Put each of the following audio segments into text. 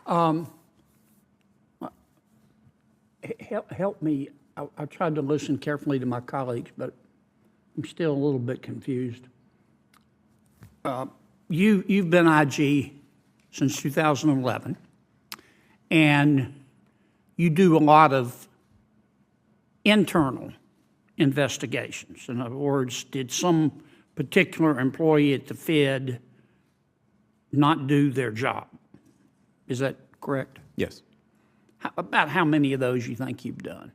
Help me. I tried to listen carefully to my colleagues, but I'm still a little bit confused. You've been IG since 2011, and you do a lot of internal investigations. In other words, did some particular employee at the Fed not do their job? Is that correct? Yes. About how many of those you think you've done?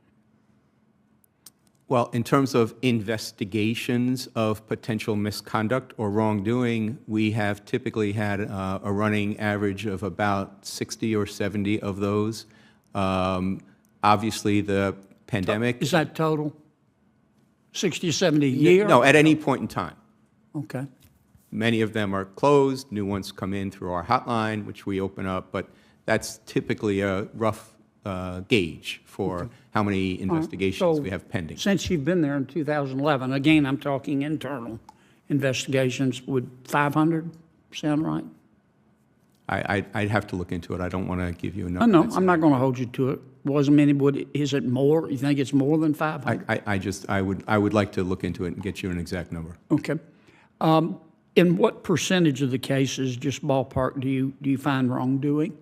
Well, in terms of investigations of potential misconduct or wrongdoing, we have typically had a running average of about 60 or 70 of those. Obviously, the pandemic... Is that total? 60 or 70 a year? No, at any point in time. Okay. Many of them are closed. New ones come in through our hotline, which we open up. But that's typically a rough gauge for how many investigations we have pending. Since you've been there in 2011, again, I'm talking internal investigations, would 500 sound right? I'd have to look into it. I don't want to give you a number. No, I'm not going to hold you to it. Wasn't many. Is it more? You think it's more than 500? I would like to look into it and get you an exact number. Okay. In what percentage of the cases, just ballpark, do you find wrongdoing?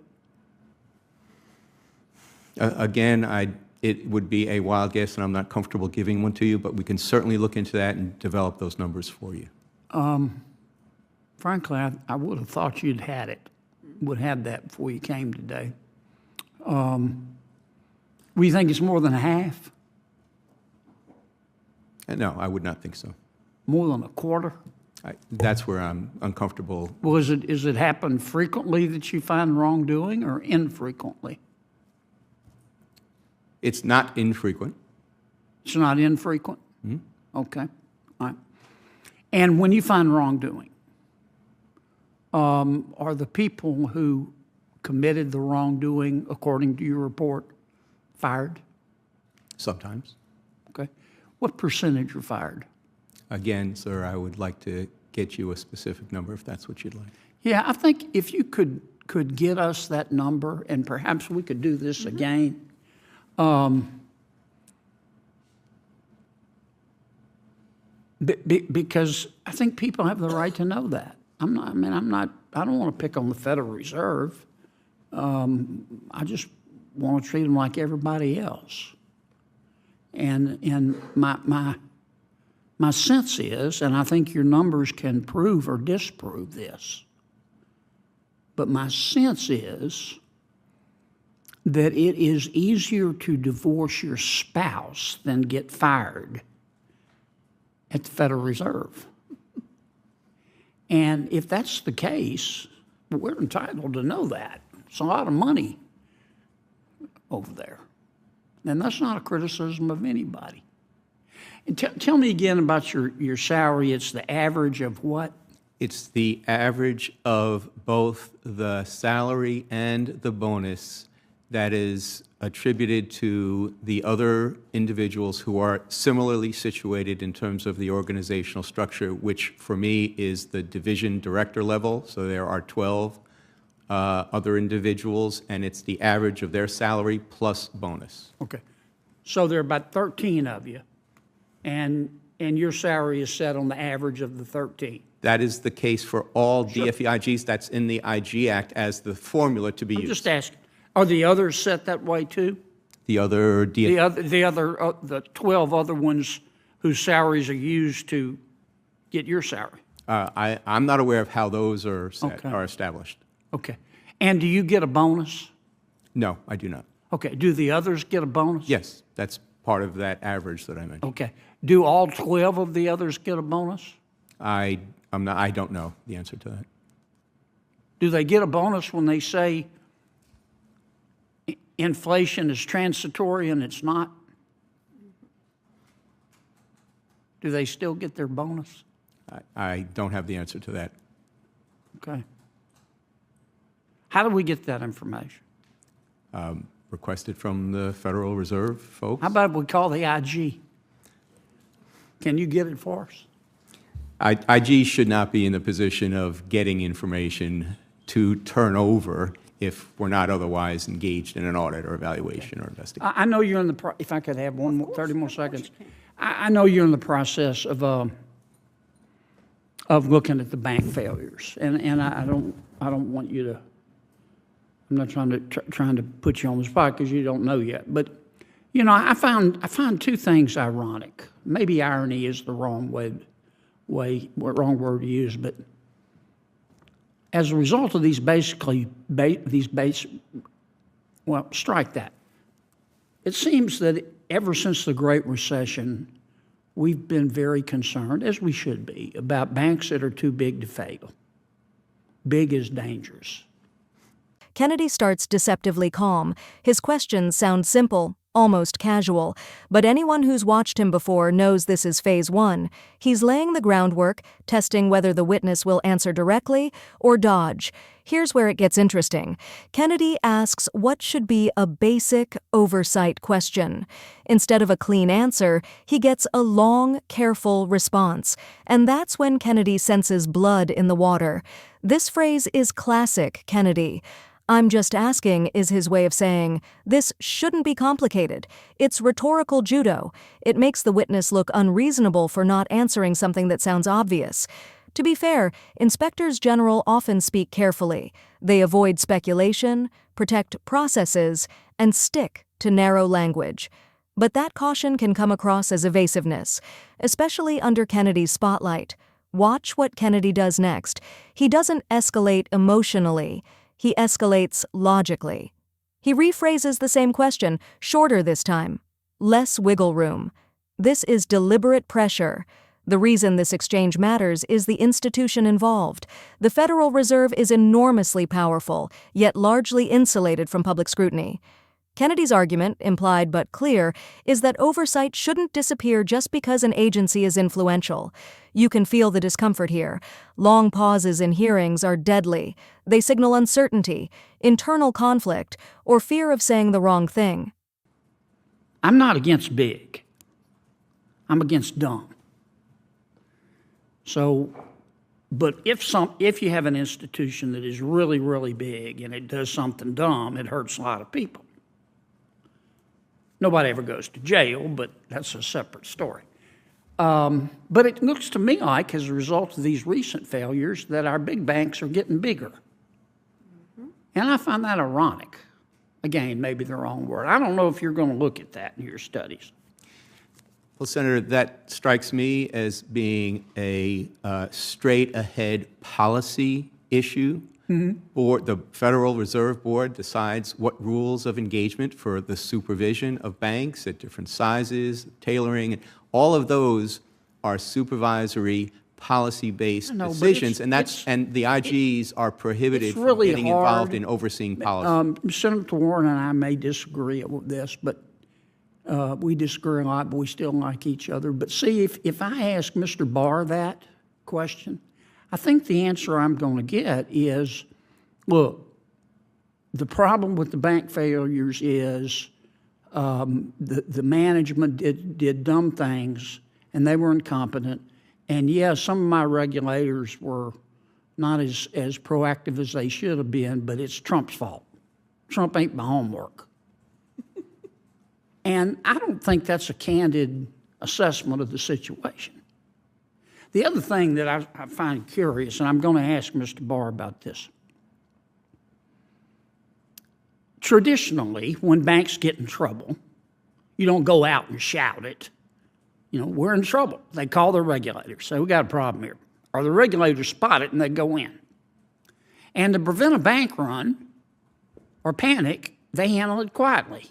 Again, it would be a wild guess, and I'm not comfortable giving one to you, but we can certainly look into that and develop those numbers for you. Frankly, I would have thought you'd would have that before you came today. We think it's more than half? No, I would not think so. More than a quarter? That's where I'm uncomfortable. Well, is it happen frequently that you find wrongdoing or infrequently? It's not infrequent. It's not infrequent? Mm-hmm. Okay. All right. And when you find wrongdoing, are the people who committed the wrongdoing, according to your report, fired? Sometimes. Okay. What percentage are fired? Again, sir, I would like to get you a specific number if that's what you'd like. Yeah, I think if you could get us that number, and perhaps we could do this again. Because I think people have the right to know that. I don't want to pick on the Federal Reserve. I just want to treat them like everybody else. And my sense is, and I think your numbers can prove or disprove this, but my sense is that it is easier to divorce your spouse than get fired at the Federal Reserve. And if that's the case, we're entitled to know that. It's a lot of money over there. And that's not a criticism of anybody. And tell me again about your salary. It's the average of what? It's the average of both the salary and the bonus that is attributed to the other individuals who are similarly situated in terms of the organizational structure, which for me is the division director level. So there are 12 other individuals, and it's the average of their salary plus bonus. Okay. So there are about 13 of you, and your salary is set on the average of the 13. That is the case for all DFE-IGs. That's in the IG Act as the formula to be used. I'm just asking. Are the others set that way too? The other the 12 other ones whose salaries are used to get your salary? I'm not aware of how those are set, Okay. are established. Okay. And do you get a bonus? No, I do not. Okay. Do the others get a bonus? Yes, that's part of that average that I mentioned. Okay. Do all 12 of the others get a bonus? I don't know the answer to that. Do they get a bonus when they say inflation is transitory and it's not? Do they still get their bonus? I don't have the answer to that. Okay. How do we get that information? Requested from the Federal Reserve folks. How about we call the IG? Can you get it for us? IG should not be in the position of getting information to turn over. if we're not otherwise engaged in an audit or evaluation or investigation. I know you're in the, if I could have 30 more seconds. I know you're in the process of looking at the bank failures, and I don't want you to, I'm not trying to put you on the spot because you don't know yet, but you know, I find two things ironic. Maybe irony is the wrong wrong word to use, but as a result of these well, strike that. It seems that ever since the Great Recession, we've been very concerned, as we should be, about banks that are too big to fail. Big is dangerous. Kennedy starts deceptively calm. His questions sound simple, almost casual, but anyone who's watched him before knows this is phase one. He's laying the groundwork, testing whether the witness will answer directly or dodge. Here's where it gets interesting. Kennedy asks what should be a basic oversight question. Instead of a clean answer, he gets a long, careful response. And that's when Kennedy senses blood in the water. This phrase is classic Kennedy. "I'm just asking" is his way of saying, this shouldn't be complicated. It's rhetorical judo. It makes the witness look unreasonable for not answering something that sounds obvious. To be fair, inspectors general often speak carefully. They avoid speculation, protect processes, and stick to narrow language. But that caution can come across as evasiveness, especially under Kennedy's spotlight. Watch what Kennedy does next. He doesn't escalate emotionally. He escalates logically. He rephrases the same question, shorter this time. Less wiggle room. This is deliberate pressure. The reason this exchange matters is the institution involved. The Federal Reserve is enormously powerful, yet largely insulated from public scrutiny. Kennedy's argument, implied but clear, is that oversight shouldn't disappear just because an agency is influential. You can feel the discomfort here. Long pauses in hearings are deadly. They signal uncertainty, internal conflict, or fear of saying the wrong thing. I'm not against big. I'm against dumb. So, but if you have an institution that is really, really big and it does something dumb, it hurts a lot of people. Nobody ever goes to jail, but that's a separate story. But it looks to me like, as a result of these recent failures, that our big banks are getting bigger. Mm-hmm. And I find that ironic. Again, maybe the wrong word. I don't know if you're going to look at that in your studies. Well, Senator, that strikes me as being a straight-ahead policy issue. Mm-hmm. The Federal Reserve Board decides what rules of engagement for the supervision of banks at different sizes, tailoring, and all of those are supervisory, policy-based decisions, and the IGs are prohibited from getting involved in overseeing policy. Senator Warren and I may disagree with this, but we disagree a lot, but we still like each other. But see, if I ask Mr. Barr that question, I think the answer I'm going to get is, look, the problem with the bank failures is the management did dumb things, and they were incompetent. And yes, some of my regulators were not as proactive as they should have been, but it's Trump's fault. Trump ain't my homework. And I don't think that's a candid assessment of the situation. The other thing that I find curious, and I'm going to ask Mr. Barr about this. Traditionally, when banks get in trouble, you don't go out and shout it. You know, we're in trouble. They call their regulators, say, we got a problem here. Or the regulators spot it and they go in. And to prevent a bank run or panic, they handle it quietly.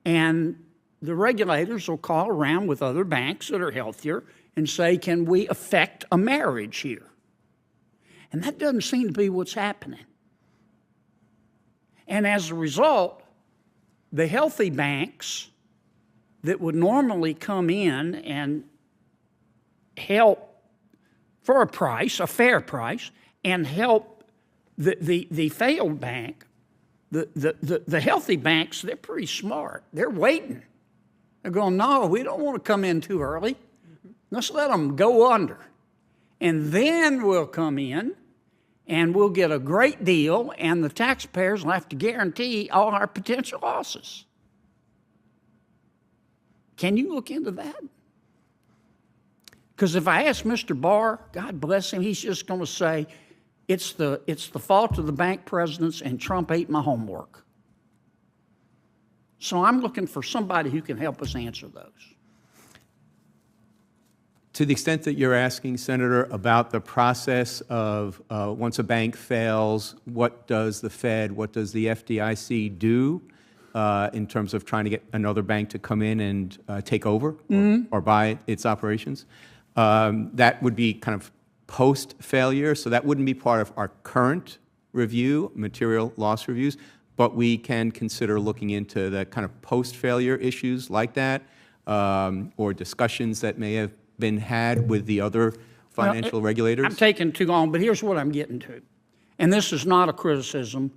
And the regulators will call around with other banks that are healthier and say, can we affect a marriage here? And that doesn't seem to be what's happening. And as a result, the healthy banks that would normally come in and help for a price, a fair price, and help the failed bank, the healthy banks, they're pretty smart. They're waiting. They're going, no, we don't want to come in too early. Let's let them go under. And then we'll come in and we'll get a great deal, and the taxpayers will have to guarantee all our potential losses. Can you look into that? Because if I ask Mr. Barr, God bless him, he's just going to say, it's the fault of the bank presidents and Trump ate my homework. So I'm looking for somebody who can help us answer those. To the extent that you're asking, Senator, about the process of once a bank fails, what does the Fed, what does the FDIC do in terms of trying to get another bank to come in and take over or buy its operations? That would be kind of post-failure, so that wouldn't be part of our current review, material loss reviews, but we can consider looking into the kind of post-failure issues like that, or discussions that may have been had with the other financial regulators. I'm taking too long, but here's what I'm getting to. And this is not a criticism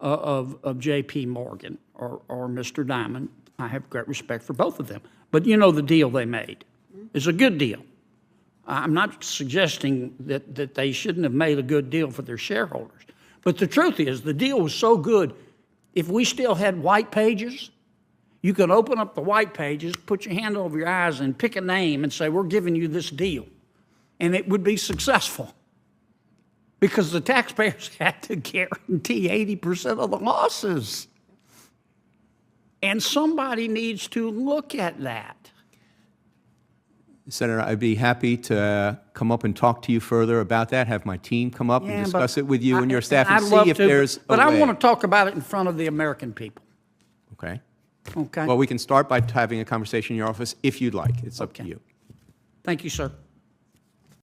of J.P. Morgan or Mr. Diamond. I have great respect for both of them. But you know the deal they made is a good deal. I'm not suggesting that they shouldn't have made a good deal for their shareholders. But the truth is, the deal was so good, if we still had white pages, you could open up the white pages, put your hand over your eyes, and pick a name and say, we're giving you this deal. And it would be successful. Because the taxpayers had to guarantee 80% of the losses. And somebody needs to look at that. Senator, I'd be happy to come up and talk to you further about that, have my team come up and discuss it with you and your staff and see if there's a way. But I want to talk about it in front of the American people. Okay. Okay? Well, we can start by having a conversation in your office if you'd like. It's up to you. Thank you, sir.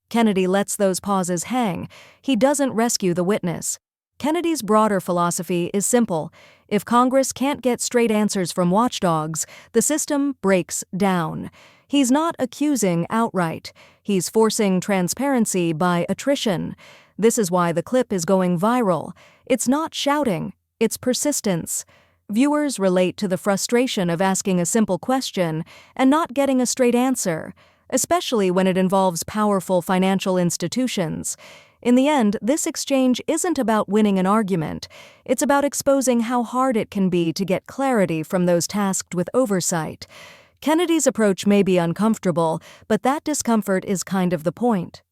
Kennedy lets those pauses hang. He doesn't rescue the witness. Kennedy's broader philosophy is simple. If Congress can't get straight answers from watchdogs, the system breaks down. He's not accusing outright. He's forcing transparency by attrition. This is why the clip is going viral. It's not shouting, it's persistence. Viewers relate to the frustration of asking a simple question and not getting a straight answer, especially when it involves powerful financial institutions. In the end, this exchange isn't about winning an argument. It's about exposing how hard it can be to get clarity from those tasked with oversight. Kennedy's approach may be uncomfortable, but that discomfort is kind of the point.